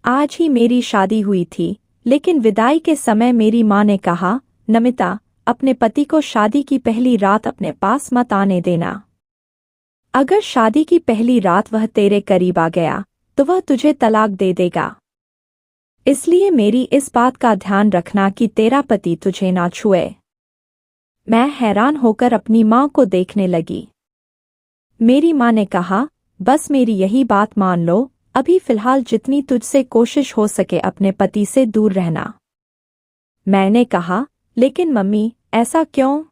आज ही मेरी शादी हुई थी, लेकिन विदाई के समय मेरी माँ ने कहा, नमिता, अपने पति को शादी की पहली रात अपने पास मत आने देना। अगर शादी की पहली रात वह तेरे करीब आ गया तो वह तुझे तलाक दे देगा। इसलिए मेरी इस बात का ध्यान रखना कि तेरा पति तुझे ना छुए। मैं हैरान होकर अपनी माँ को देखने लगी। मेरी माँ ने कहा, बस मेरी यही बात मान लो, अभी फिलहाल जितनी तुझसे कोशिश हो सके अपने पति से दूर रहना। मैंने कहा, लेकिन मम्मी, ऐसा क्यों?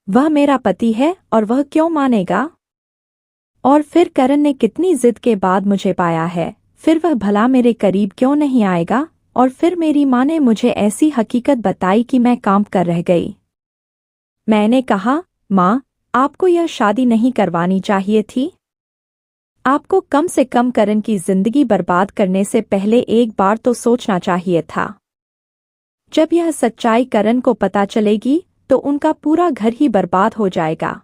वह मेरा पति है और वह क्यों मानेगा? और फिर करण ने कितनी जिद के बाद मुझे पाया है, फिर वह भला मेरे करीब क्यों नहीं आएगा? और फिर मेरी माँ ने मुझे ऐसी हकीकत बताई कि मैं कांप कर रह गई। मैंने कहा, माँ, आपको यह शादी नहीं करवानी चाहिए थी। आपको कम से कम करण की जिंदगी बर्बाद करने से पहले एक बार तो सोचना चाहिए था। जब यह सच्चाई करण को पता चलेगी तो उनका पूरा घर ही बर्बाद हो जाएगा।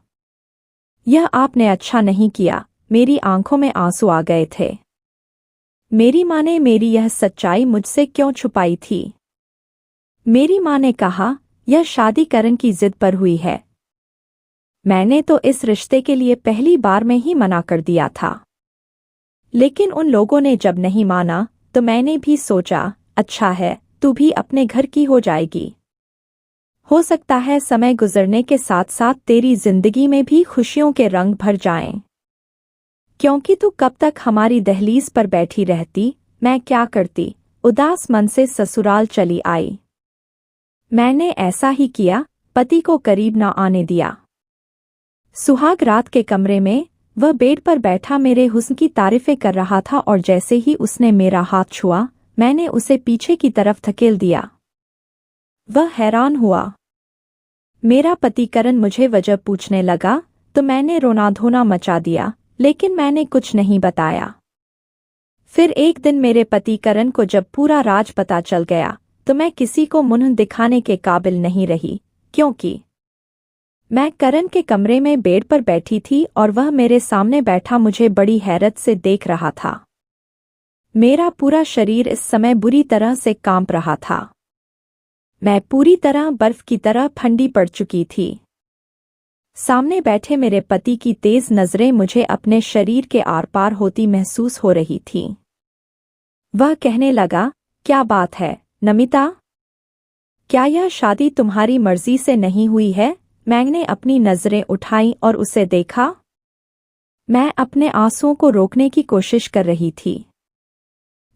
यह आपने अच्छा नहीं किया। मेरी आंखों में आंसू आ गए थे। मेरी माँ ने मेरी यह सच्चाई मुझसे क्यों छुपाई थी? मेरी माँ ने कहा, यह शादी करण की जिद पर हुई है। मैंने तो इस रिश्ते के लिए पहली बार में ही मना कर दिया था, लेकिन उन लोगों ने जब नहीं माना तो मैंने भी सोचा, अच्छा है, तू भी अपने घर की हो जाएगी। हो सकता है समय गुजरने के साथ साथ तेरी जिंदगी में भी खुशियों के रंग भर जाएं। क्योंकि तू कब तक हमारी दहलीज पर बैठी रहती? मैं क्या करती? उदास मन से ससुराल चली आई। मैंने ऐसा ही किया, पति को करीब न आने दिया। सुहाग रात के कमरे में वह बेड पर बैठा मेरे हुस्न की तारीफें कर रहा था और जैसे ही उसने मेरा हाथ छुआ, मैंने उसे पीछे की तरफ धकेल दिया। वह हैरान हुआ। मेरा पति करण मुझे वजह पूछने लगा तो मैंने रोना धोना मचा दिया, लेकिन मैंने कुछ नहीं बताया। फिर एक दिन मेरे पति करण को जब पूरा राज पता चल गया तो मैं किसी को मुंह दिखाने के काबिल नहीं रही, क्योंकि मैं करण के कमरे में बेड पर बैठी थी और वह मेरे सामने बैठा मुझे बड़ी हैरत से देख रहा था। मेरा पूरा शरीर इस समय बुरी तरह से कांप रहा था। मैं पूरी तरह बर्फ की तरह ठंडी पड़ चुकी थी। सामने बैठे मेरे पति की तेज नजरें मुझे अपने शरीर के आर पार होती महसूस हो रही थीं। वह कहने लगा, क्या बात है नमिता? क्या यह शादी तुम्हारी मर्जी से नहीं हुई है? मैंने अपनी नजरें उठाईं और उसे देखा। मैं अपने आंसुओं को रोकने की कोशिश कर रही थी।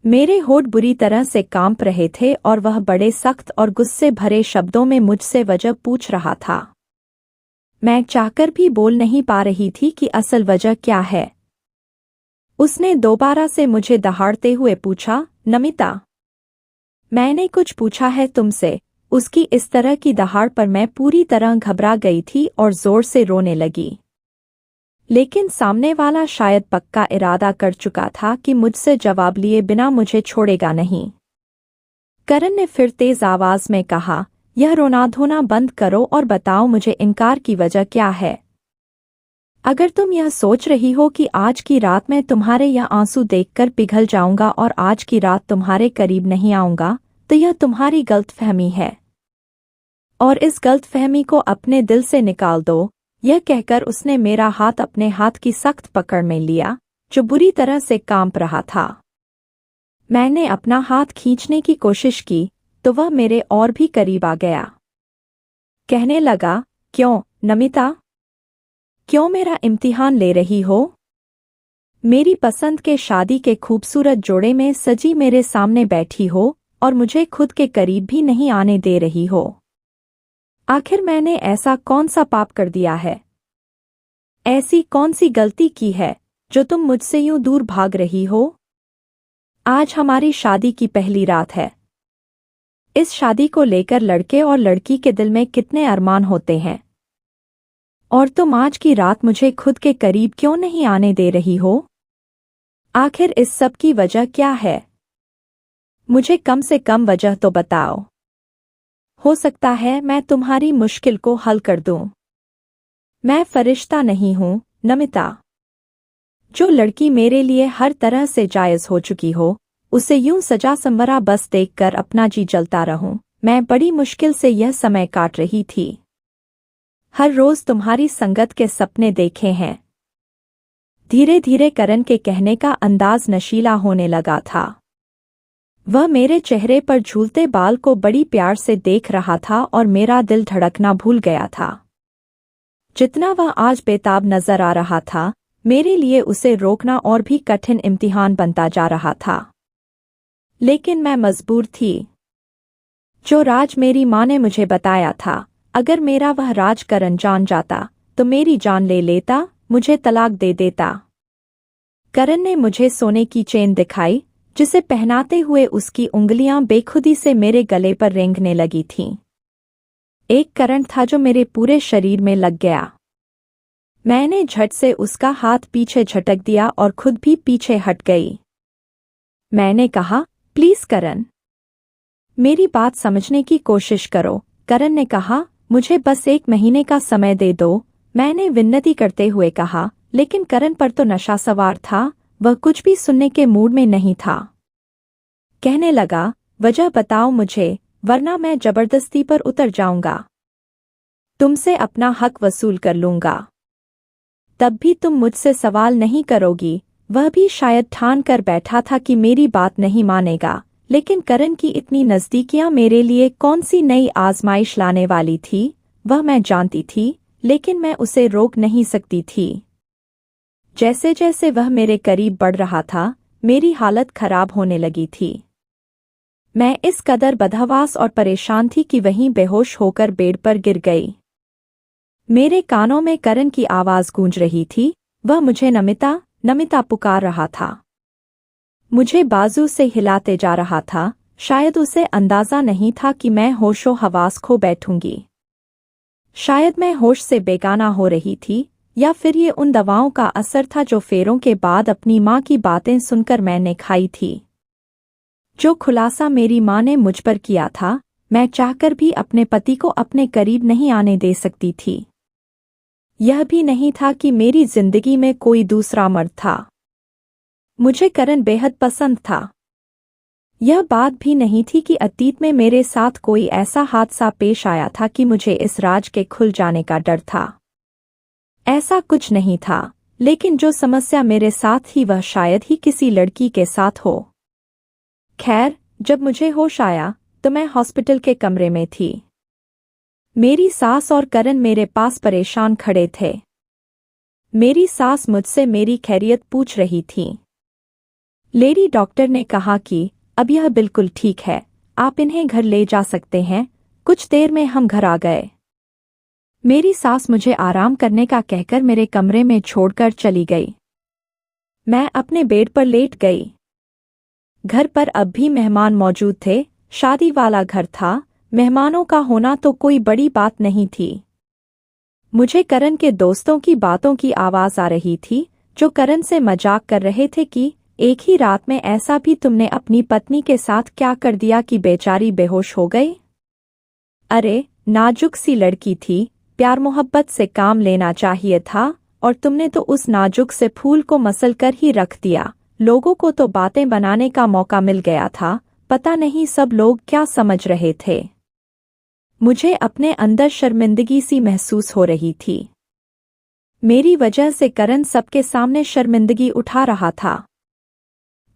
मेरे होठ बुरी तरह से कांप रहे थे और वह बड़े सख्त और गुस्से भरे शब्दों में मुझसे वजह पूछ रहा था। मैं चाहकर भी बोल नहीं पा रही थी कि असल वजह क्या है। उसने दोबारा से मुझे दहाड़ते हुए पूछा, नमिता, मैंने कुछ पूछा है तुमसे? उसकी इस तरह की दहाड़ पर मैं पूरी तरह घबरा गई थी और जोर से रोने लगी। लेकिन सामने वाला शायद पक्का इरादा कर चुका था कि मुझसे जवाब लिए बिना मुझे छोड़ेगा नहीं। करण ने फिर तेज आवाज में कहा, यह रोना धोना बंद करो और बताओ मुझे इनकार की वजह क्या है। अगर तुम यह सोच रही हो कि आज की रात मैं तुम्हारे यह आंसू देखकर पिघल जाऊंगा और आज की रात तुम्हारे करीब नहीं आऊंगा, तो यह तुम्हारी गलतफहमी है और इस गलतफहमी को अपने दिल से निकाल दो। यह कहकर उसने मेरा हाथ अपने हाथ की सख्त पकड़ में लिया, जो बुरी तरह से कांप रहा था। मैंने अपना हाथ खींचने की कोशिश की तो वह मेरे और भी करीब आ गया। कहने लगा, क्यों नमिता? क्यों मेरा इम्तिहान ले रही हो? मेरी पसंद के शादी के खूबसूरत जोड़े में सजी मेरे सामने बैठी हो और मुझे खुद के करीब भी नहीं आने दे रही हो। आखिर मैंने ऐसा कौन सा पाप कर दिया है? ऐसी कौन सी गलती की है जो तुम मुझसे यूं दूर भाग रही हो? आज हमारी शादी की पहली रात है। इस शादी को लेकर लड़के और लड़की के दिल में कितने अरमान होते हैं, और तुम आज की रात मुझे खुद के करीब क्यों नहीं आने दे रही हो? आखिर इस सब की वजह क्या है? मुझे कम से कम वजह तो बताओ। हो सकता है मैं तुम्हारी मुश्किल को हल कर दूं। मैं फरिश्ता नहीं हूं नमिता। जो लड़की मेरे लिए हर तरह से जायज हो चुकी हो, उसे यूं सजा संवरा बस देखकर अपना जी जलता रहूं। मैं बड़ी मुश्किल से यह समय काट रही थी। हर रोज तुम्हारी संगत के सपने देखे हैं। धीरे धीरे करण के कहने का अंदाज नशीला होने लगा था। वह मेरे चेहरे पर झूलते बाल को बड़ी प्यार से देख रहा था और मेरा दिल धड़कना भूल गया था। जितना वह आज बेताब नजर आ रहा था, मेरे लिए उसे रोकना और भी कठिन इम्तिहान बनता जा रहा था। लेकिन मैं मजबूर थी। जो राज मेरी माँ ने मुझे बताया था, अगर मेरा वह राज करण जान जाता तो मेरी जान ले लेता, मुझे तलाक दे देता। करण ने मुझे सोने की चेन दिखाई, जिसे पहनाते हुए उसकी उंगलियां बेखुदी से मेरे गले पर रेंगने लगी थीं। एक करंट था जो मेरे पूरे शरीर में लग गया। मैंने झट से उसका हाथ पीछे झटक दिया और खुद भी पीछे हट गई। मैंने कहा, प्लीज करण, मेरी बात समझने की कोशिश करो। करण ने कहा, मुझे बस 1 महीने का समय दे दो। मैंने विनती करते हुए कहा, लेकिन करण पर तो नशा सवार था, वह कुछ भी सुनने के मूड में नहीं था। कहने लगा, वजह बताओ मुझे, वरना मैं जबरदस्ती पर उतर जाऊंगा। तुमसे अपना हक वसूल कर लूंगा। तब भी तुम मुझसे सवाल नहीं करोगी। वह भी शायद ठान कर बैठा था कि मेरी बात नहीं मानेगा, लेकिन करण की इतनी नज़दीकियां मेरे लिए कौन सी नई आजमाइश लाने वाली थी, वह मैं जानती थी, लेकिन मैं उसे रोक नहीं सकती थी। जैसे जैसे वह मेरे करीब बढ़ रहा था, मेरी हालत खराब होने लगी थी। मैं इस कदर बदहवास और परेशान थी कि वहीं बेहोश होकर बेड पर गिर गई। मेरे कानों में करण की आवाज गूंज रही थी। वह मुझे नमिता नमिता पुकार रहा था। मुझे बाजू से हिलाते जा रहा था। शायद उसे अंदाजा नहीं था कि मैं होशो हवास खो बैठूंगी। शायद मैं होश से बेगाना हो रही थी, या फिर ये उन दवाओं का असर था जो फेरों के बाद अपनी माँ की बातें सुनकर मैंने खाई थी। जो खुलासा मेरी माँ ने मुझ पर किया था, मैं चाहकर भी अपने पति को अपने करीब नहीं आने दे सकती थी। यह भी नहीं था कि मेरी जिंदगी में कोई दूसरा मर्द था। मुझे करण बेहद पसंद था। यह बात भी नहीं थी कि अतीत में मेरे साथ कोई ऐसा हादसा पेश आया था कि मुझे इस राज के खुल जाने का डर था। ऐसा कुछ नहीं था, लेकिन जो समस्या मेरे साथ ही वह शायद ही किसी लड़की के साथ हो। खैर, जब मुझे होश आया तो मैं हॉस्पिटल के कमरे में थी। मेरी सास और करण मेरे पास परेशान खड़े थे। मेरी सास मुझसे मेरी खैरियत पूछ रही थी। लेडी डॉक्टर ने कहा कि अब यह बिल्कुल ठीक है, आप इन्हें घर ले जा सकते हैं। कुछ देर में हम घर आ गए। मेरी सास मुझे आराम करने का कहकर मेरे कमरे में छोड़कर चली गई। मैं अपने बेड पर लेट गई। घर पर अब भी मेहमान मौजूद थे। शादी वाला घर था। मेहमानों का होना तो कोई बड़ी बात नहीं थी। मुझे करण के दोस्तों की बातों की आवाज आ रही थी, जो करण से मजाक कर रहे थे कि एक ही रात में ऐसा भी तुमने अपनी पत्नी के साथ क्या कर दिया कि बेचारी बेहोश हो गई। अरे, नाजुक सी लड़की थी, प्यार मोहब्बत से काम लेना चाहिए था, और तुमने तो उस नाजुक से फूल को मसल कर ही रख दिया। लोगों को तो बातें बनाने का मौका मिल गया था। पता नहीं सब लोग क्या समझ रहे थे। मुझे अपने अंदर शर्मिंदगी सी महसूस हो रही थी। मेरी वजह से करण सबके सामने शर्मिंदगी उठा रहा था।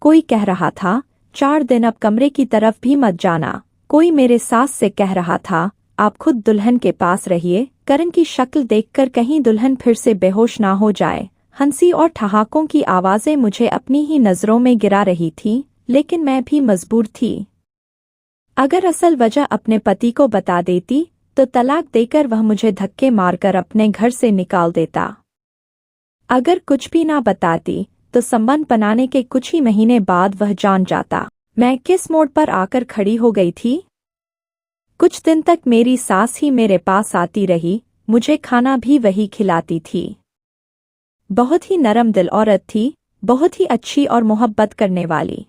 कोई कह रहा था, 4 दिन अब कमरे की तरफ भी मत जाना। कोई मेरे सास से कह रहा था, आप खुद दुल्हन के पास रहिए। करण की शक्ल देखकर कहीं दुल्हन फिर से बेहोश ना हो जाए। हंसी और ठहाकों की आवाजें मुझे अपनी ही नजरों में गिरा रही थीं, लेकिन मैं भी मजबूर थी। अगर असल वजह अपने पति को बता देती तो तलाक देकर वह मुझे धक्के मारकर अपने घर से निकाल देता। अगर कुछ भी ना बताती तो संबंध बनाने के कुछ ही महीने बाद वह जान जाता। मैं किस मोड़ पर आकर खड़ी हो गई थी। कुछ दिन तक मेरी सास ही मेरे पास आती रही। मुझे खाना भी वही खिलाती थी। बहुत ही नरम दिल औरत थी, बहुत ही अच्छी और मोहब्बत करने वाली।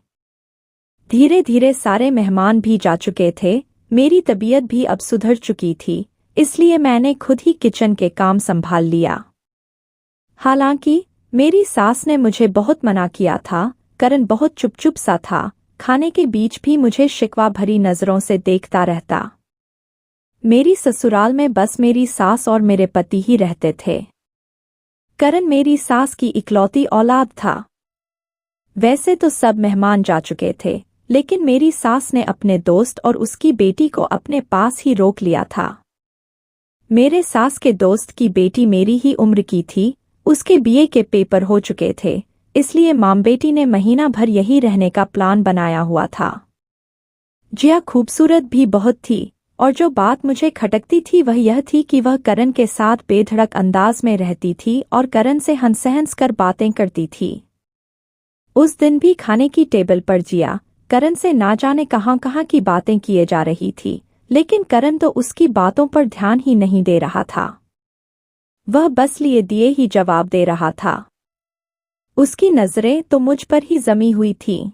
धीरे धीरे सारे मेहमान भी जा चुके थे। मेरी तबीयत भी अब सुधर चुकी थी, इसलिए मैंने खुद ही किचन के काम संभाल लिया। हालांकि मेरी सास ने मुझे बहुत मना किया था। करण बहुत चुप सा था। खाने के बीच भी मुझे शिकवा भरी नजरों से देखता रहता। मेरी ससुराल में बस मेरी सास और मेरे पति ही रहते थे। करण मेरी सास की इकलौती औलाद था। वैसे तो सब मेहमान जा चुके थे, लेकिन मेरी सास ने अपने दोस्त और उसकी बेटी को अपने पास ही रोक लिया था। मेरे सास के दोस्त की बेटी मेरी ही उम्र की थी, उसके बीए के पेपर हो चुके थे, इसलिए माम बेटी ने महीना भर यहीं रहने का प्लान बनाया हुआ था। जिया खूबसूरत भी बहुत थी, और जो बात मुझे खटकती थी वह यह थी कि वह करण के साथ बेधड़क अंदाज में रहती थी और करण से हंस-हंस कर बातें करती थी। उस दिन भी खाने की टेबल पर जिया करण से ना जाने कहाँ-कहाँ की बातें किए जा रही थी, लेकिन करण तो उसकी बातों पर ध्यान ही नहीं दे रहा था। वह बस लिए दिए ही जवाब दे रहा था। उसकी नजरें तो मुझ पर ही जमी हुई थीं।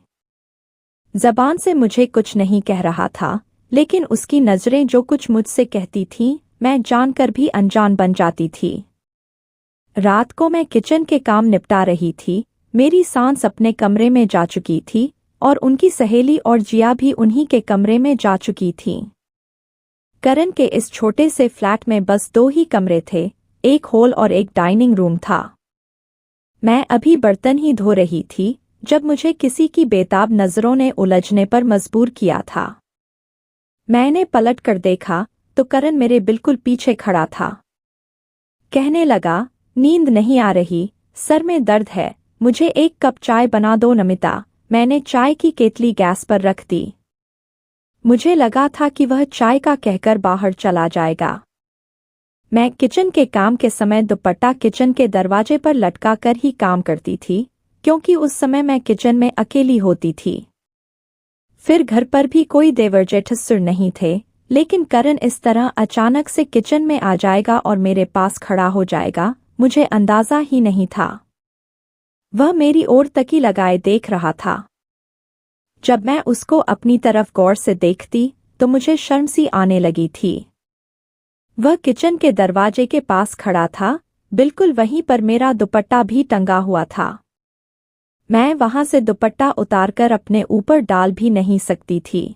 जबान से मुझे कुछ नहीं कह रहा था, लेकिन उसकी नजरें जो कुछ मुझसे कहती थीं, मैं जानकर भी अनजान बन जाती थी। रात को मैं किचन के काम निपटा रही थी। मेरी सास अपने कमरे में जा चुकी थी और उनकी सहेली और जिया भी उन्हीं के कमरे में जा चुकी थीं। करण के इस छोटे से फ्लैट में बस 2 ही कमरे थे, एक हॉल और एक डाइनिंग रूम था। मैं अभी बर्तन ही धो रही थी जब मुझे किसी की बेताब नजरों ने उलझने पर मजबूर किया था। मैंने पलट कर देखा तो करण मेरे बिल्कुल पीछे खड़ा था। कहने लगा, नींद नहीं आ रही, सर में दर्द है, मुझे 1 कप चाय बना दो नमिता। मैंने चाय की केतली गैस पर रख दी। मुझे लगा था कि वह चाय का कहकर बाहर चला जाएगा। मैं किचन के काम के समय दुपट्टा किचन के दरवाजे पर लटका कर ही काम करती थी, क्योंकि उस समय मैं किचन में अकेली होती थी। फिर घर पर भी कोई देवर जेठसुर नहीं थे, लेकिन करण इस तरह अचानक से किचन में आ जाएगा और मेरे पास खड़ा हो जाएगा, मुझे अंदाजा ही नहीं था। वह मेरी ओर तकी लगाए देख रहा था। जब मैं उसको अपनी तरफ गौर से देखती तो मुझे शर्म सी आने लगी थी। वह किचन के दरवाजे के पास खड़ा था, बिल्कुल वहीं पर मेरा दुपट्टा भी टंगा हुआ था। मैं वहां से दुपट्टा उतारकर अपने ऊपर डाल भी नहीं सकती थी।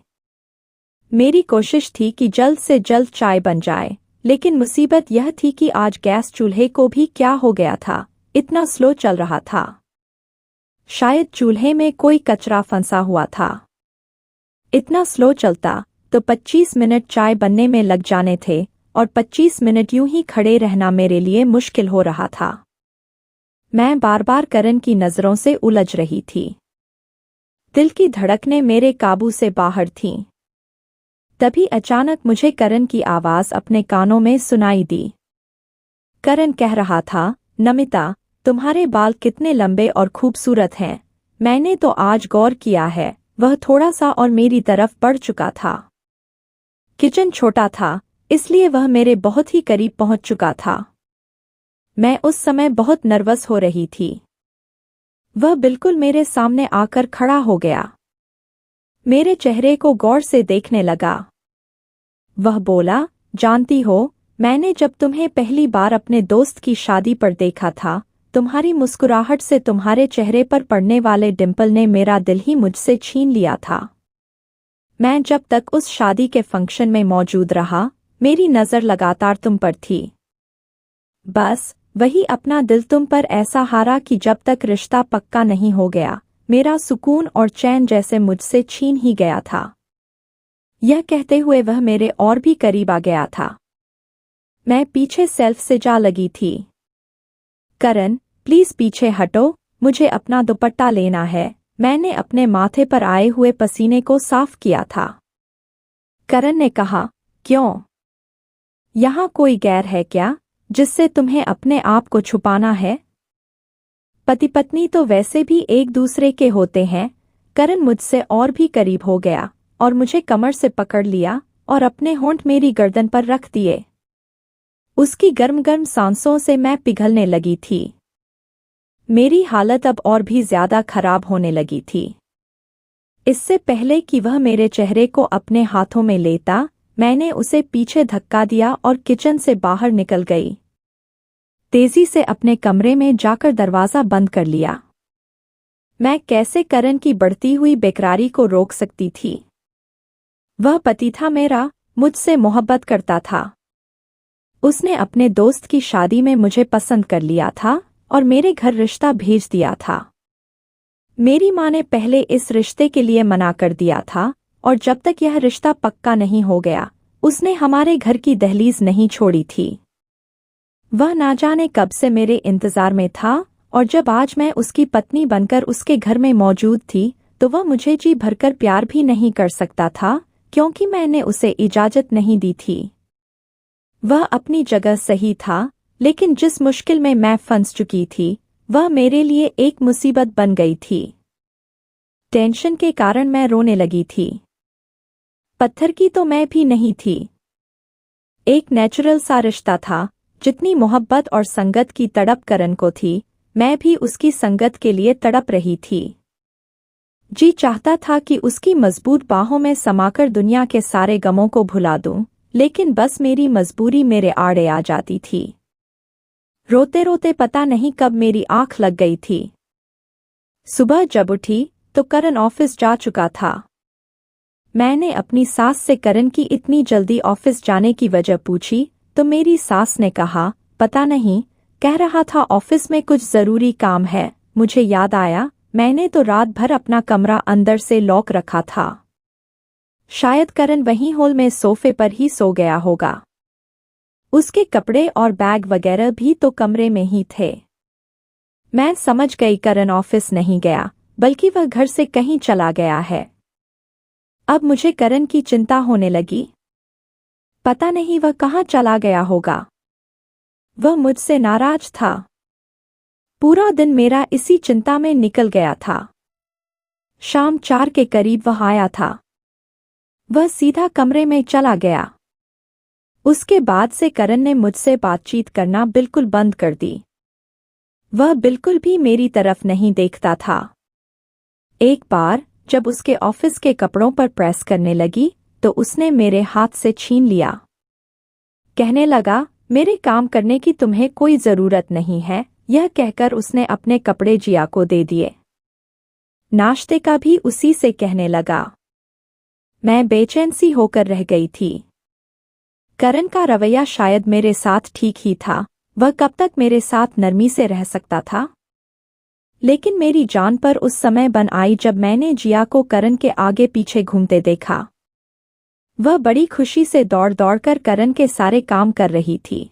मेरी कोशिश थी कि जल्द से जल्द चाय बन जाए, लेकिन मुसीबत यह थी कि आज गैस चूल्हे को भी क्या हो गया था, इतना स्लो चल रहा था। शायद चूल्हे में कोई कचरा फंसा हुआ था। इतना स्लो चलता तो 25 मिनट चाय बनने में लग जाने थे, और 25 मिनट यूं ही खड़े रहना मेरे लिए मुश्किल हो रहा था। मैं बार बार करण की नजरों से उलझ रही थी। दिल की धड़कनें मेरे काबू से बाहर थीं। तभी अचानक मुझे करण की आवाज अपने कानों में सुनाई दी। करण कह रहा था, नमिता, तुम्हारे बाल कितने लंबे और खूबसूरत हैं। मैंने तो आज गौर किया है। वह थोड़ा सा और मेरी तरफ बढ़ चुका था। किचन छोटा था, इसलिए वह मेरे बहुत ही करीब पहुंच चुका था। मैं उस समय बहुत नर्वस हो रही थी। वह बिल्कुल मेरे सामने आकर खड़ा हो गया। मेरे चेहरे को गौर से देखने लगा। वह बोला, जानती हो, मैंने जब तुम्हें पहली बार अपने दोस्त की शादी पर देखा था, तुम्हारी मुस्कुराहट से तुम्हारे चेहरे पर पड़ने वाले डिंपल ने मेरा दिल ही मुझसे छीन लिया था। मैं जब तक उस शादी के फंक्शन में मौजूद रहा, मेरी नज़र लगातार तुम पर थी। बस वही अपना दिल तुम पर ऐसा हारा कि जब तक रिश्ता पक्का नहीं हो गया, मेरा सुकून और चैन जैसे मुझसे छीन ही गया था। यह कहते हुए वह मेरे और भी करीब आ गया था। मैं पीछे सेल्फ से जा लगी थी। करण, प्लीज पीछे हटो, मुझे अपना दुपट्टा लेना है। मैंने अपने माथे पर आए हुए पसीने को साफ किया था। करण ने कहा, क्यों? यहाँ कोई गैर है क्या, जिससे तुम्हें अपने आप को छुपाना है? पति पत्नी तो वैसे भी एक दूसरे के होते हैं। करण मुझसे और भी करीब हो गया और मुझे कमर से पकड़ लिया और अपने होंठ मेरी गर्दन पर रख दिए। उसकी गर्म गर्म सांसों से मैं पिघलने लगी थी। मेरी हालत अब और भी ज्यादा खराब होने लगी थी। इससे पहले कि वह मेरे चेहरे को अपने हाथों में लेता, मैंने उसे पीछे धक्का दिया और किचन से बाहर निकल गई। तेजी से अपने कमरे में जाकर दरवाजा बंद कर लिया। मैं कैसे करण की बढ़ती हुई बेकरारी को रोक सकती थी? वह पति था मेरा, मुझसे मोहब्बत करता था। उसने अपने दोस्त की शादी में मुझे पसंद कर लिया था और मेरे घर रिश्ता भेज दिया था। मेरी माँ ने पहले इस रिश्ते के लिए मना कर दिया था और जब तक यह रिश्ता पक्का नहीं हो गया, उसने हमारे घर की दहलीज नहीं छोड़ी थी। वह ना जाने कब से मेरे इंतजार में था और जब आज मैं उसकी पत्नी बनकर उसके घर में मौजूद थी तो वह मुझे जी भरकर प्यार भी नहीं कर सकता था क्योंकि मैंने उसे इजाजत नहीं दी थी। वह अपनी जगह सही था, लेकिन जिस मुश्किल में मैं फंस चुकी थी वह मेरे लिए एक मुसीबत बन गई थी। टेंशन के कारण मैं रोने लगी थी। पत्थर की तो मैं भी नहीं थी। एक नेचुरल सा रिश्ता था। जितनी मोहब्बत और संगत की तड़प करण को थी, मैं भी उसकी संगत के लिए तड़प रही थी। जी चाहता था कि उसकी मजबूत बाहों में समाकर दुनिया के सारे गमों को भुला दूं, लेकिन बस मेरी मजबूरी मेरे आड़े आ जाती थी। रोते रोते पता नहीं कब मेरी आंख लग गई थी। सुबह जब उठी तो करण ऑफिस जा चुका था। मैंने अपनी सास से करण की इतनी जल्दी ऑफिस जाने की वजह पूछी तो मेरी सास ने कहा, पता नहीं, कह रहा था ऑफिस में कुछ जरूरी काम है। मुझे याद आया, मैंने तो रात भर अपना कमरा अंदर से लॉक रखा था। शायद करण वहीं हॉल में सोफे पर ही सो गया होगा। उसके कपड़े और बैग वगैरह भी तो कमरे में ही थे। मैं समझ गई करण ऑफिस नहीं गया, बल्कि वह घर से कहीं चला गया है। अब मुझे करण की चिंता होने लगी। पता नहीं वह कहाँ चला गया होगा। वह मुझसे नाराज था। पूरा दिन मेरा इसी चिंता में निकल गया था। शाम 4 के करीब वह आया था। वह सीधा कमरे में चला गया। उसके बाद से करण ने मुझसे बातचीत करना बिल्कुल बंद कर दी। वह बिल्कुल भी मेरी तरफ नहीं देखता था। एक बार जब उसके ऑफिस के कपड़ों पर प्रेस करने लगी तो उसने मेरे हाथ से छीन लिया। कहने लगा, मेरे काम करने की तुम्हें कोई जरूरत नहीं है। यह कहकर उसने अपने कपड़े जिया को दे दिए। नाश्ते का भी उसी से कहने लगा। मैं बेचैन सी होकर रह गई थी। करण का रवैया शायद मेरे साथ ठीक ही था। वह कब तक मेरे साथ नरमी से रह सकता था? लेकिन मेरी जान पर उस समय बन आई जब मैंने जिया को करण के आगे पीछे घूमते देखा। वह बड़ी खुशी से दौड़ दौड़कर करण के सारे काम कर रही थी।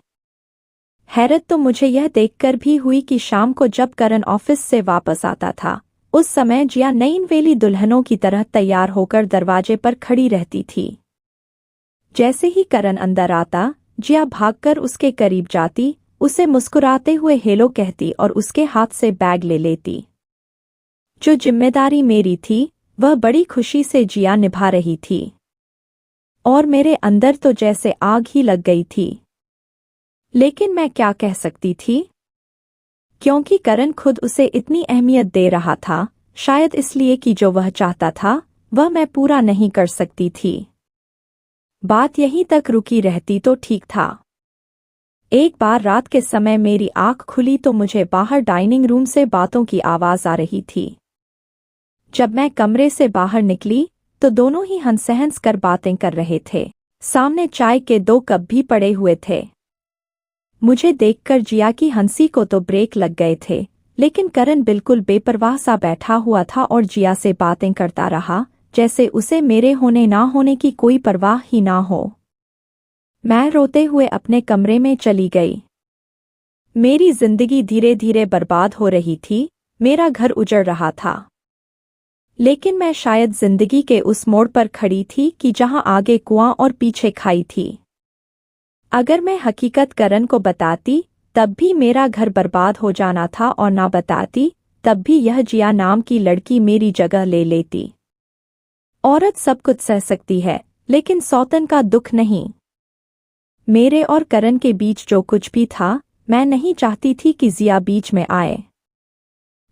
हैरत तो मुझे यह देखकर भी हुई कि शाम को जब करण ऑफिस से वापस आता था, उस समय जिया नई नवेली दुल्हनों की तरह तैयार होकर दरवाजे पर खड़ी रहती थी। जैसे ही करण अंदर आता, जिया भागकर उसके करीब जाती, उसे मुस्कुराते हुए हेलो कहती और उसके हाथ से बैग ले लेती। जो जिम्मेदारी मेरी थी, वह बड़ी खुशी से जिया निभा रही थी। और मेरे अंदर तो जैसे आग ही लग गई थी। लेकिन मैं क्या कह सकती थी? क्योंकि करण खुद उसे इतनी अहमियत दे रहा था, शायद इसलिए कि जो वह चाहता था, वह मैं पूरा नहीं कर सकती थी। बात यहीं तक रुकी रहती तो ठीक था। एक बार रात के समय मेरी आंख खुली तो मुझे बाहर डाइनिंग रूम से बातों की आवाज आ रही थी। जब मैं कमरे से बाहर निकली तो दोनों ही हंस कर बातें कर रहे थे। सामने चाय के 2 कप भी पड़े हुए थे। मुझे देखकर जिया की हंसी को तो ब्रेक लग गए थे, लेकिन करण बिल्कुल बेपरवाह सा बैठा हुआ था और जिया से बातें करता रहा, जैसे उसे मेरे होने ना होने की कोई परवाह ही ना हो। मैं रोते हुए अपने कमरे में चली गई। मेरी जिंदगी धीरे धीरे बर्बाद हो रही थी, मेरा घर उजड़ रहा था। लेकिन मैं शायद जिंदगी के उस मोड़ पर खड़ी थी कि जहां आगे कुआं और पीछे खाई थी। अगर मैं हकीकत करण को बताती, तब भी मेरा घर बर्बाद हो जाना था और ना बताती, तब भी यह जिया नाम की लड़की मेरी जगह ले लेती। औरत सब कुछ सह सकती है, लेकिन सौतन का दुख नहीं। मेरे और करण के बीच जो कुछ भी था, मैं नहीं चाहती थी कि जिया बीच में आए।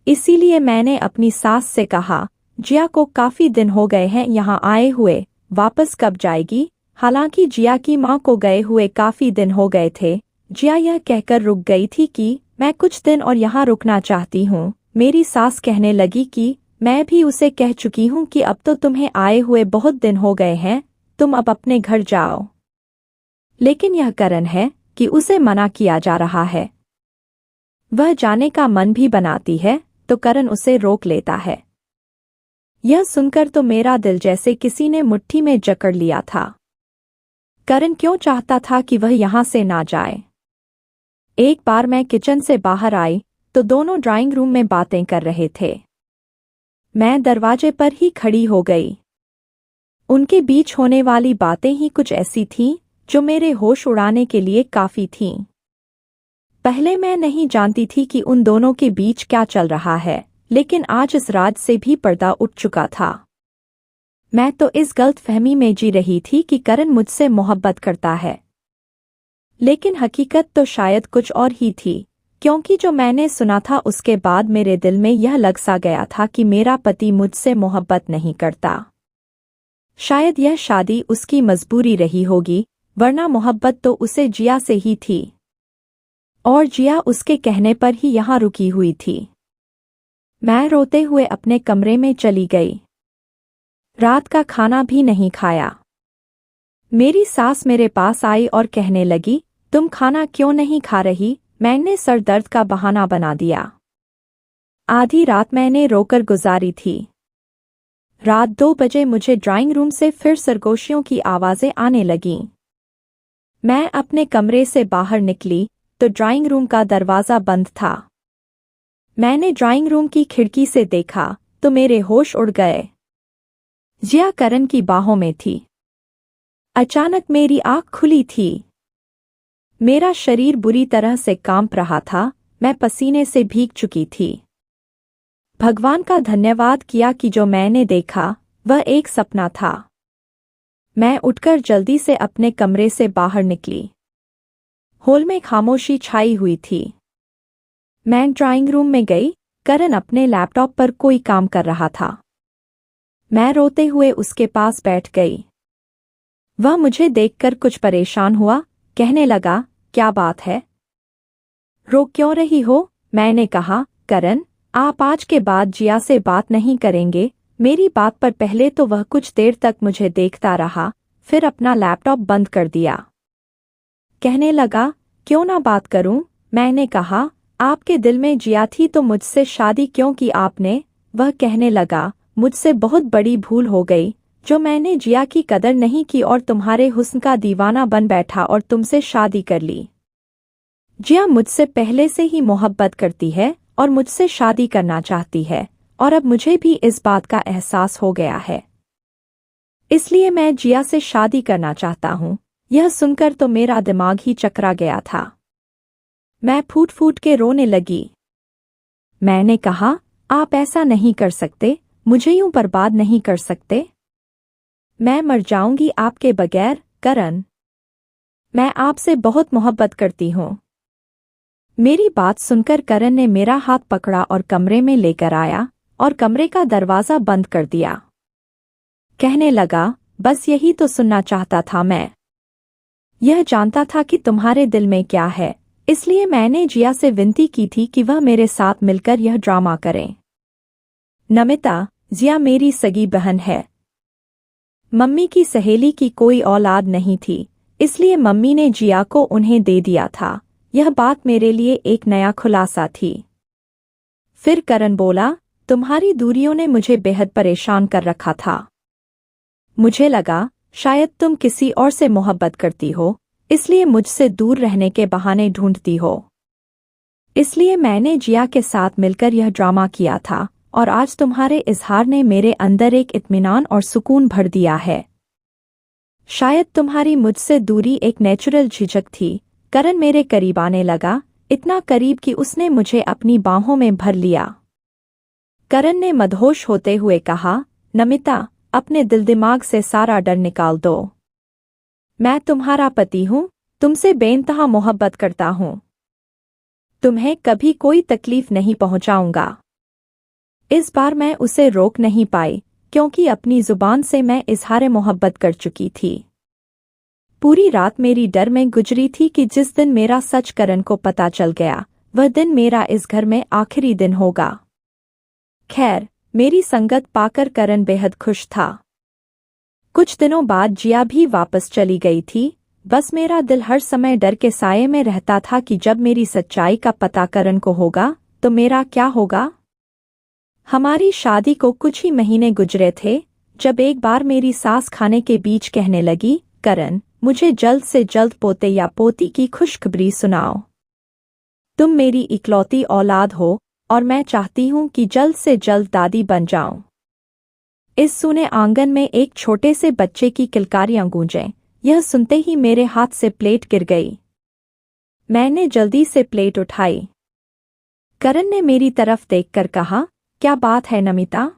इसीलिए मैंने अपनी सास से कहा, जिया को काफी दिन हो गए हैं यहाँ आए हुए, वापस कब जाएगी? हालांकि जिया की माँ को गए हुए काफी दिन हो गए थे। जिया यह कहकर रुक गई थी कि मैं कुछ दिन और यहाँ रुकना चाहती हूँ, मेरी सास कहने लगी कि मैं भी उसे कह चुकी हूं कि अब तो तुम्हें आए हुए बहुत दिन हो गए हैं, तुम अब अपने घर जाओ। लेकिन यह करण है कि उसे मना किया जा रहा है। वह जाने का मन भी बनाती है तो करण उसे रोक लेता है। यह सुनकर तो मेरा दिल जैसे किसी ने मुट्ठी में जकड़ लिया था। करण क्यों चाहता था कि वह यहां से ना जाए। एक बार मैं किचन से बाहर आई तो दोनों ड्राइंग रूम में बातें कर रहे थे। मैं दरवाजे पर ही खड़ी हो गई। उनके बीच होने वाली बातें ही कुछ ऐसी थीं जो मेरे होश उड़ाने के लिए काफी थीं। पहले मैं नहीं जानती थी कि उन दोनों के बीच क्या चल रहा है, लेकिन आज इस राज से भी पर्दा उठ चुका था। मैं तो इस गलतफहमी में जी रही थी कि करण मुझसे मोहब्बत करता है, लेकिन हकीकत तो शायद कुछ और ही थी, क्योंकि जो मैंने सुना था उसके बाद मेरे दिल में यह लग सा गया था कि मेरा पति मुझसे मोहब्बत नहीं करता। शायद यह शादी उसकी मजबूरी रही होगी, वरना मोहब्बत तो उसे जिया से ही थी, और जिया उसके कहने पर ही यहाँ रुकी हुई थी। मैं रोते हुए अपने कमरे में चली गई। रात का खाना भी नहीं खाया। मेरी सास मेरे पास आई और कहने लगी, तुम खाना क्यों नहीं खा रही? मैंने सर दर्द का बहाना बना दिया। आधी रात मैंने रोकर गुजारी थी। रात 2 बजे मुझे ड्राइंग रूम से फिर सरगोशियों की आवाजें आने लगीं। मैं अपने कमरे से बाहर निकली तो ड्राइंग रूम का दरवाजा बंद था। मैंने ड्राइंग रूम की खिड़की से देखा तो मेरे होश उड़ गए। जिया करण की बाहों में थी। अचानक मेरी आँख खुली थी। मेरा शरीर बुरी तरह से कांप रहा था, मैं पसीने से भीग चुकी थी। भगवान का धन्यवाद किया कि जो मैंने देखा वह एक सपना था। मैं उठकर जल्दी से अपने कमरे से बाहर निकली। हॉल में खामोशी छाई हुई थी। मैं ड्राइंग रूम में गई। करण अपने लैपटॉप पर कोई काम कर रहा था। मैं रोते हुए उसके पास बैठ गई। वह मुझे देखकर कुछ परेशान हुआ, कहने लगा, क्या बात है? रो क्यों रही हो? मैंने कहा, करण, आप आज के बाद जिया से बात नहीं करेंगे। मेरी बात पर पहले तो वह कुछ देर तक मुझे देखता रहा, फिर अपना लैपटॉप बंद कर दिया। कहने लगा, क्यों ना बात करूं? मैंने कहा, आपके दिल में जिया थी तो मुझसे शादी क्यों की आपने? वह कहने लगा, मुझसे बहुत बड़ी भूल हो गई, जो मैंने जिया की कदर नहीं की और तुम्हारे हुस्न का दीवाना बन बैठा और तुमसे शादी कर ली। जिया मुझसे पहले से ही मोहब्बत करती है और मुझसे शादी करना चाहती है, और अब मुझे भी इस बात का एहसास हो गया है। इसलिए मैं जिया से शादी करना चाहता हूँ। यह सुनकर तो मेरा दिमाग ही चकरा गया था। मैं फूट फूट के रोने लगी। मैंने कहा, आप ऐसा नहीं कर सकते, मुझे यूं बर्बाद नहीं कर सकते। मैं मर जाऊंगी आपके बगैर, करण। मैं आपसे बहुत मोहब्बत करती हूँ। मेरी बात सुनकर करण ने मेरा हाथ पकड़ा और कमरे में लेकर आया और कमरे का दरवाजा बंद कर दिया। कहने लगा, बस यही तो सुनना चाहता था मैं। यह जानता था कि तुम्हारे दिल में क्या है, इसलिए मैंने जिया से विनती की थी कि वह मेरे साथ मिलकर यह ड्रामा करें। नमिता, जिया मेरी सगी बहन है। मम्मी की सहेली की कोई औलाद नहीं थी, इसलिए मम्मी ने जिया को उन्हें दे दिया था। यह बात मेरे लिए एक नया खुलासा थी। फिर करण बोला, तुम्हारी दूरियों ने मुझे बेहद परेशान कर रखा था। मुझे लगा शायद तुम किसी और से मोहब्बत करती हो, इसलिए मुझसे दूर रहने के बहाने ढूंढती हो। इसलिए मैंने जिया के साथ मिलकर यह ड्रामा किया था, और आज तुम्हारे इजहार ने मेरे अंदर एक इत्मीनान और सुकून भर दिया है। शायद तुम्हारी मुझसे दूरी एक नेचुरल झिझक थी। करण मेरे करीब आने लगा, इतना करीब कि उसने मुझे अपनी बाहों में भर लिया। करण ने मदहोश होते हुए कहा, नमिता, अपने दिल दिमाग से सारा डर निकाल दो। मैं तुम्हारा पति हूँ, तुमसे बेइंतहा मोहब्बत करता हूँ। तुम्हें कभी कोई तकलीफ नहीं पहुंचाऊंगा। इस बार मैं उसे रोक नहीं पाई, क्योंकि अपनी जुबान से मैं इजहार मोहब्बत कर चुकी थी। पूरी रात मेरी डर में गुजरी थी कि जिस दिन मेरा सच करण को पता चल गया, वह दिन मेरा इस घर में आखिरी दिन होगा। खैर, मेरी संगत पाकर करण बेहद खुश था। कुछ दिनों बाद जिया भी वापस चली गई थी। बस मेरा दिल हर समय डर के साये में रहता था कि जब मेरी सच्चाई का पता करण को होगा तो मेरा क्या होगा। हमारी शादी को कुछ ही महीने गुजरे थे जब एक बार मेरी सास खाने के बीच कहने लगी, करण, मुझे जल्द से जल्द पोते या पोती की खुशखबरी सुनाओ। तुम मेरी इकलौती औलाद हो और मैं चाहती हूं कि जल्द से जल्द दादी बन जाऊं। इस सुने आंगन में एक छोटे से बच्चे की किलकारियां गूंजें। यह सुनते ही मेरे हाथ से प्लेट गिर गई। मैंने जल्दी से प्लेट उठाई। करण ने मेरी तरफ देखकर कहा, क्या बात है नमिता?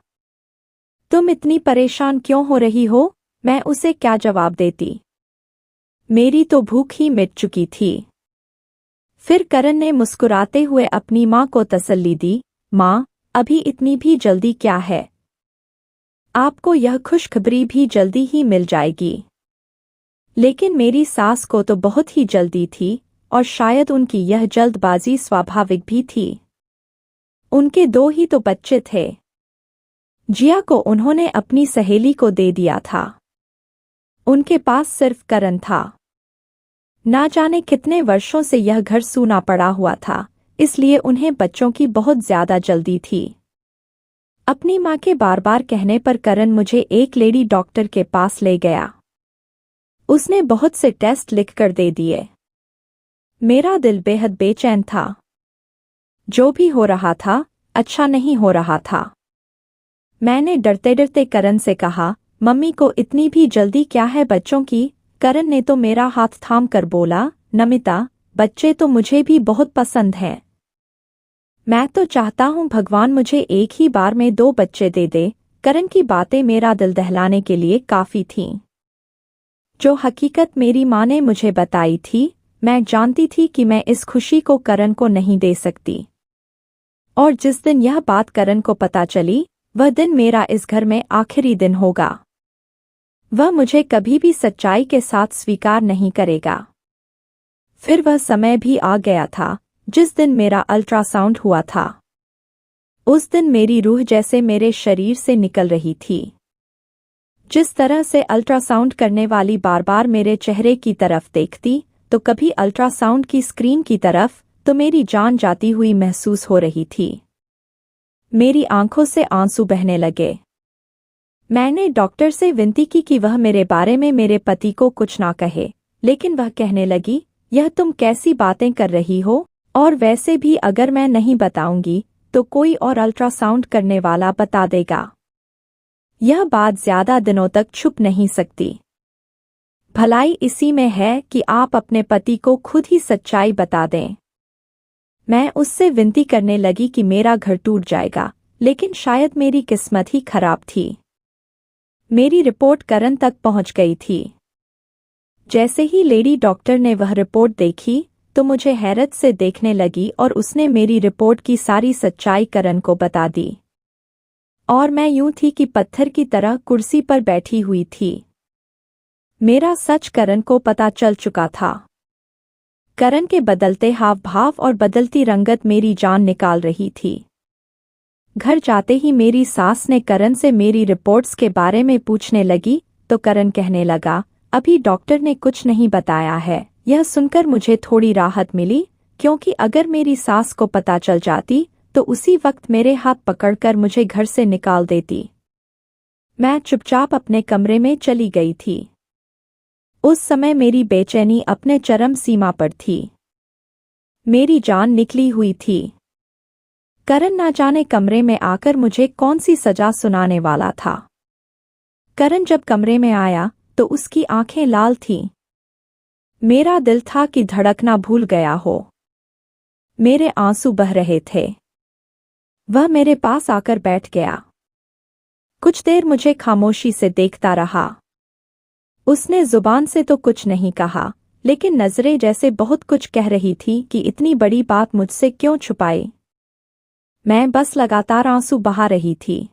तुम इतनी परेशान क्यों हो रही हो? मैं उसे क्या जवाब देती? मेरी तो भूख ही मिट चुकी थी। फिर करण ने मुस्कुराते हुए अपनी माँ को तसल्ली दी, माँ, अभी इतनी भी जल्दी क्या है? आपको यह खुशखबरी भी जल्दी ही मिल जाएगी। लेकिन मेरी सास को तो बहुत ही जल्दी थी और शायद उनकी यह जल्दबाजी स्वाभाविक भी थी। उनके 2 ही तो बच्चे थे। जिया को उन्होंने अपनी सहेली को दे दिया था। उनके पास सिर्फ करण था। ना जाने कितने वर्षों से यह घर सूना पड़ा हुआ था, इसलिए उन्हें बच्चों की बहुत ज्यादा जल्दी थी। अपनी माँ के बार बार कहने पर करण मुझे एक लेडी डॉक्टर के पास ले गया। उसने बहुत से टेस्ट लिखकर दे दिए। मेरा दिल बेहद बेचैन था। जो भी हो रहा था, अच्छा नहीं हो रहा था। मैंने डरते डरते करण से कहा, मम्मी को इतनी भी जल्दी क्या है बच्चों की? करण ने तो मेरा हाथ थाम कर बोला, नमिता, बच्चे तो मुझे भी बहुत पसंद हैं। मैं तो चाहता हूँ भगवान मुझे एक ही बार में 2 बच्चे दे दे। करण की बातें मेरा दिल दहलाने के लिए काफी थीं। जो हकीकत मेरी माँ ने मुझे बताई थी, मैं जानती थी कि मैं इस खुशी को करण को नहीं दे सकती। और जिस दिन यह बात करण को पता चली, वह दिन मेरा इस घर में आखिरी दिन होगा। वह मुझे कभी भी सच्चाई के साथ स्वीकार नहीं करेगा। फिर वह समय भी आ गया था जिस दिन मेरा अल्ट्रासाउंड हुआ था। उस दिन मेरी रूह जैसे मेरे शरीर से निकल रही थी। जिस तरह से अल्ट्रासाउंड करने वाली बार बार मेरे चेहरे की तरफ देखती, तो कभी अल्ट्रासाउंड की स्क्रीन की तरफ, तो मेरी जान जाती हुई महसूस हो रही थी। मेरी आंखों से आंसू बहने लगे। मैंने डॉक्टर से विनती की कि वह मेरे बारे में मेरे पति को कुछ ना कहे, लेकिन वह कहने लगी, यह तुम कैसी बातें कर रही हो? और वैसे भी अगर मैं नहीं बताऊंगी तो कोई और अल्ट्रासाउंड करने वाला बता देगा। यह बात ज्यादा दिनों तक छुप नहीं सकती। भलाई इसी में है कि आप अपने पति को खुद ही सच्चाई बता दें। मैं उससे विनती करने लगी कि मेरा घर टूट जाएगा, लेकिन शायद मेरी किस्मत ही खराब थी। मेरी रिपोर्ट करण तक पहुंच गई थी। जैसे ही लेडी डॉक्टर ने वह रिपोर्ट देखी तो मुझे हैरत से देखने लगी और उसने मेरी रिपोर्ट की सारी सच्चाई करण को बता दी। और मैं यूं थी कि पत्थर की तरह कुर्सी पर बैठी हुई थी। मेरा सच करण को पता चल चुका था। करण के बदलते हाव भाव और बदलती रंगत मेरी जान निकाल रही थी। घर जाते ही मेरी सास ने करण से मेरी रिपोर्ट्स के बारे में पूछने लगी तो करण कहने लगा, अभी डॉक्टर ने कुछ नहीं बताया है। यह सुनकर मुझे थोड़ी राहत मिली, क्योंकि अगर मेरी सास को पता चल जाती तो उसी वक्त मेरे हाथ पकड़कर मुझे घर से निकाल देती। मैं चुपचाप अपने कमरे में चली गई थी। उस समय मेरी बेचैनी अपने चरम सीमा पर थी। मेरी जान निकली हुई थी। करण ना जाने कमरे में आकर मुझे कौन सी सजा सुनाने वाला था। करण जब कमरे में आया तो उसकी आंखें लाल थीं। मेरा दिल था कि धड़कना भूल गया हो। मेरे आंसू बह रहे थे। वह मेरे पास आकर बैठ गया। कुछ देर मुझे खामोशी से देखता रहा। उसने जुबान से तो कुछ नहीं कहा, लेकिन नजरें जैसे बहुत कुछ कह रही थी कि इतनी बड़ी बात मुझसे क्यों छुपाई। मैं बस लगातार आंसू बहा रही थी।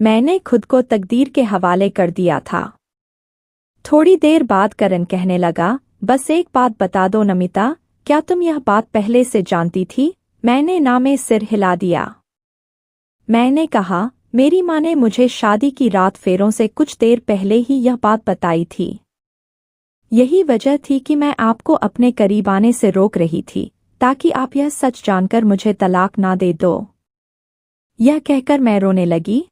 मैंने खुद को तकदीर के हवाले कर दिया था। थोड़ी देर बाद करण कहने लगा, बस एक बात बता दो नमिता, क्या तुम यह बात पहले से जानती थी? मैंने ना में सिर हिला दिया। मैंने कहा, मेरी माँ ने मुझे शादी की रात फेरों से कुछ देर पहले ही यह बात बताई थी। यही वजह थी कि मैं आपको अपने करीब आने से रोक रही थी, ताकि आप यह सच जानकर मुझे तलाक ना दे दो। यह कहकर मैं रोने लगी।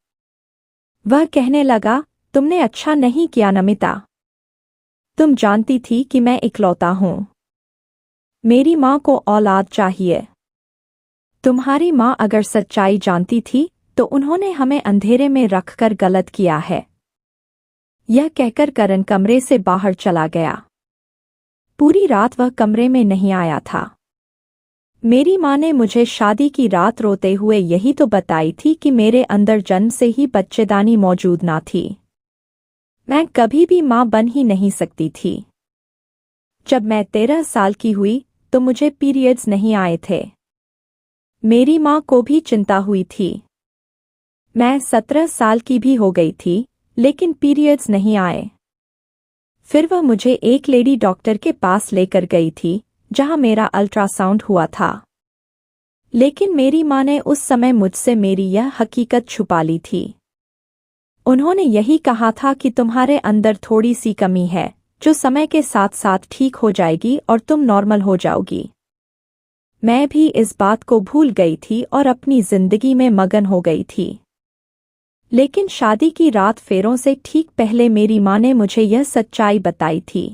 वह कहने लगा, तुमने अच्छा नहीं किया नमिता। तुम जानती थी कि मैं इकलौता हूँ। मेरी माँ को औलाद चाहिए। तुम्हारी माँ अगर सच्चाई जानती थी तो उन्होंने हमें अंधेरे में रखकर गलत किया है। यह कहकर करण कमरे से बाहर चला गया। पूरी रात वह कमरे में नहीं आया था। मेरी माँ ने मुझे शादी की रात रोते हुए यही तो बताई थी कि मेरे अंदर जन्म से ही बच्चेदानी मौजूद ना थी। मैं कभी भी माँ बन ही नहीं सकती थी। जब मैं 13 साल की हुई तो मुझे पीरियड्स नहीं आए थे। मेरी माँ को भी चिंता हुई थी। मैं 17 साल की भी हो गई थी, लेकिन पीरियड्स नहीं आए। फिर वह मुझे एक लेडी डॉक्टर के पास लेकर गई थी, जहां मेरा अल्ट्रासाउंड हुआ था। लेकिन मेरी माँ ने उस समय मुझसे मेरी यह हकीकत छुपा ली थी। उन्होंने यही कहा था कि तुम्हारे अंदर थोड़ी सी कमी है, जो समय के साथ साथ ठीक हो जाएगी और तुम नॉर्मल हो जाओगी। मैं भी इस बात को भूल गई थी और अपनी जिंदगी में मगन हो गई थी। लेकिन शादी की रात फेरों से ठीक पहले मेरी माँ ने मुझे यह सच्चाई बताई थी।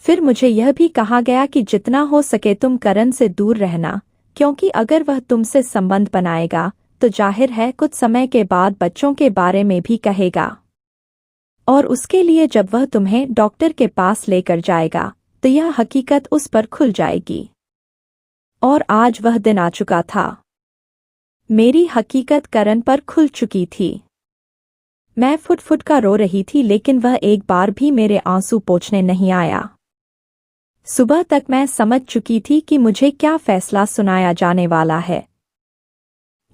फिर मुझे यह भी कहा गया कि जितना हो सके तुम करण से दूर रहना, क्योंकि अगर वह तुमसे संबंध बनाएगा तो जाहिर है कुछ समय के बाद बच्चों के बारे में भी कहेगा। और उसके लिए जब वह तुम्हें डॉक्टर के पास लेकर जाएगा तो यह हकीकत उस पर खुल जाएगी। और आज वह दिन आ चुका था। मेरी हकीकत करण पर खुल चुकी थी। मैं फुट-फुट का रो रही थी, लेकिन वह एक बार भी मेरे आंसू पोंछने नहीं आया। सुबह तक मैं समझ चुकी थी कि मुझे क्या फैसला सुनाया जाने वाला है।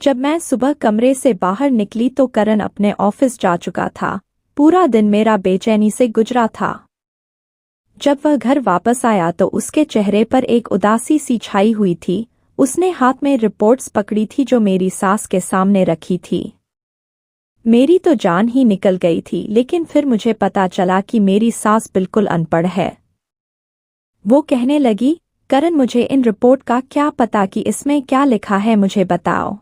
जब मैं सुबह कमरे से बाहर निकली तो करण अपने ऑफिस जा चुका था। पूरा दिन मेरा बेचैनी से गुजरा था। जब वह घर वापस आया तो उसके चेहरे पर एक उदासी सी छाई हुई थी। उसने हाथ में रिपोर्ट्स पकड़ी थी जो मेरी सास के सामने रखी थी। मेरी तो जान ही निकल गई थी, लेकिन फिर मुझे पता चला कि मेरी सास बिल्कुल अनपढ़ है। वो कहने लगी, करण मुझे इन रिपोर्ट का क्या पता कि इसमें क्या लिखा है, मुझे बताओ।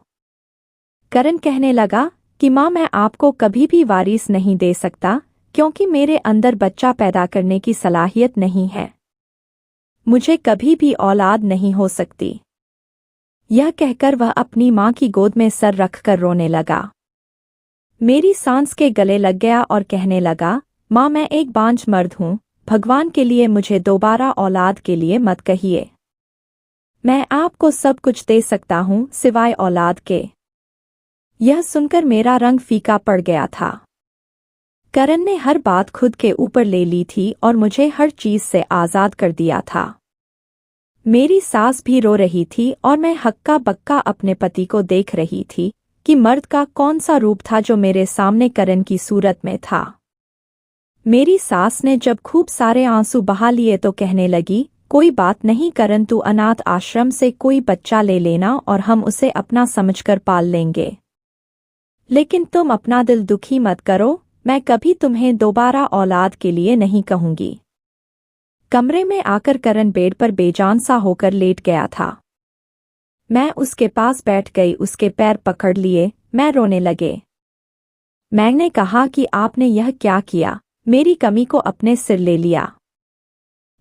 करण कहने लगा कि माँ, मैं आपको कभी भी वारिस नहीं दे सकता, क्योंकि मेरे अंदर बच्चा पैदा करने की सलाहियत नहीं है। मुझे कभी भी औलाद नहीं हो सकती। यह कहकर वह अपनी माँ की गोद में सर रखकर रोने लगा। मेरी सांस के गले लग गया और कहने लगा, माँ, मैं एक बांझ मर्द हूँ, भगवान के लिए मुझे दोबारा औलाद के लिए मत कहिए। मैं आपको सब कुछ दे सकता हूँ सिवाय औलाद के। यह सुनकर मेरा रंग फीका पड़ गया था। करण ने हर बात खुद के ऊपर ले ली थी और मुझे हर चीज से आजाद कर दिया था। मेरी सास भी रो रही थी और मैं हक्का बक्का अपने पति को देख रही थी कि मर्द का कौन सा रूप था जो मेरे सामने करण की सूरत में था। मेरी सास ने जब खूब सारे आंसू बहा लिए तो कहने लगी, कोई बात नहीं करण, तू अनाथ आश्रम से कोई बच्चा ले लेना और हम उसे अपना समझकर पाल लेंगे। लेकिन तुम अपना दिल दुखी मत करो, मैं कभी तुम्हें दोबारा औलाद के लिए नहीं कहूंगी। कमरे में आकर करण बेड पर बेजान सा होकर लेट गया था। मैं उसके पास बैठ गई, उसके पैर पकड़ लिए, मैं रोने लगे। मैंने कहा कि आपने यह क्या किया, मेरी कमी को अपने सिर ले लिया।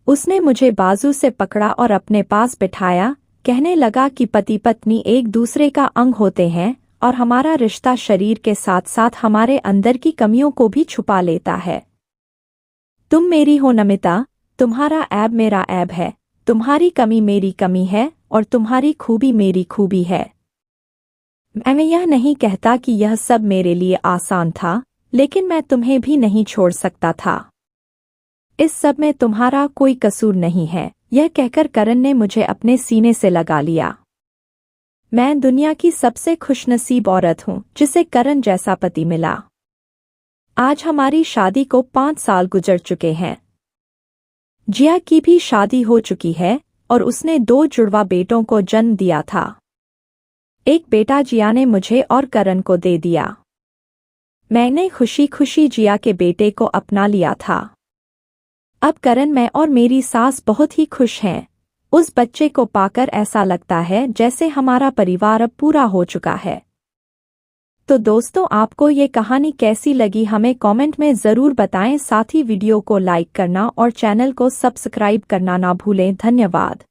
उसने मुझे बाजू से पकड़ा और अपने पास बिठाया, कहने लगा कि पति पत्नी एक दूसरे का अंग होते हैं और हमारा रिश्ता शरीर के साथ साथ हमारे अंदर की कमियों को भी छुपा लेता है। तुम मेरी हो नमिता, तुम्हारा ऐब मेरा ऐब है, तुम्हारी कमी मेरी कमी है और तुम्हारी खूबी मेरी खूबी है। मैं यह नहीं कहता कि यह सब मेरे लिए आसान था, लेकिन मैं तुम्हें भी नहीं छोड़ सकता था। इस सब में तुम्हारा कोई कसूर नहीं है। यह कहकर करण ने मुझे अपने सीने से लगा लिया। मैं दुनिया की सबसे खुशनसीब औरत हूँ जिसे करण जैसा पति मिला। आज हमारी शादी को 5 साल गुजर चुके हैं। जिया की भी शादी हो चुकी है और उसने 2 जुड़वा बेटों को जन्म दिया था। एक बेटा जिया ने मुझे और करण को दे दिया। मैंने खुशी खुशी जिया के बेटे को अपना लिया था। अब करण, मैं और मेरी सास बहुत ही खुश हैं। उस बच्चे को पाकर ऐसा लगता है जैसे हमारा परिवार अब पूरा हो चुका है। तो दोस्तों, आपको ये कहानी कैसी लगी हमें कमेंट में ज़रूर बताएं। साथ ही वीडियो को लाइक करना और चैनल को सब्सक्राइब करना ना भूलें। धन्यवाद।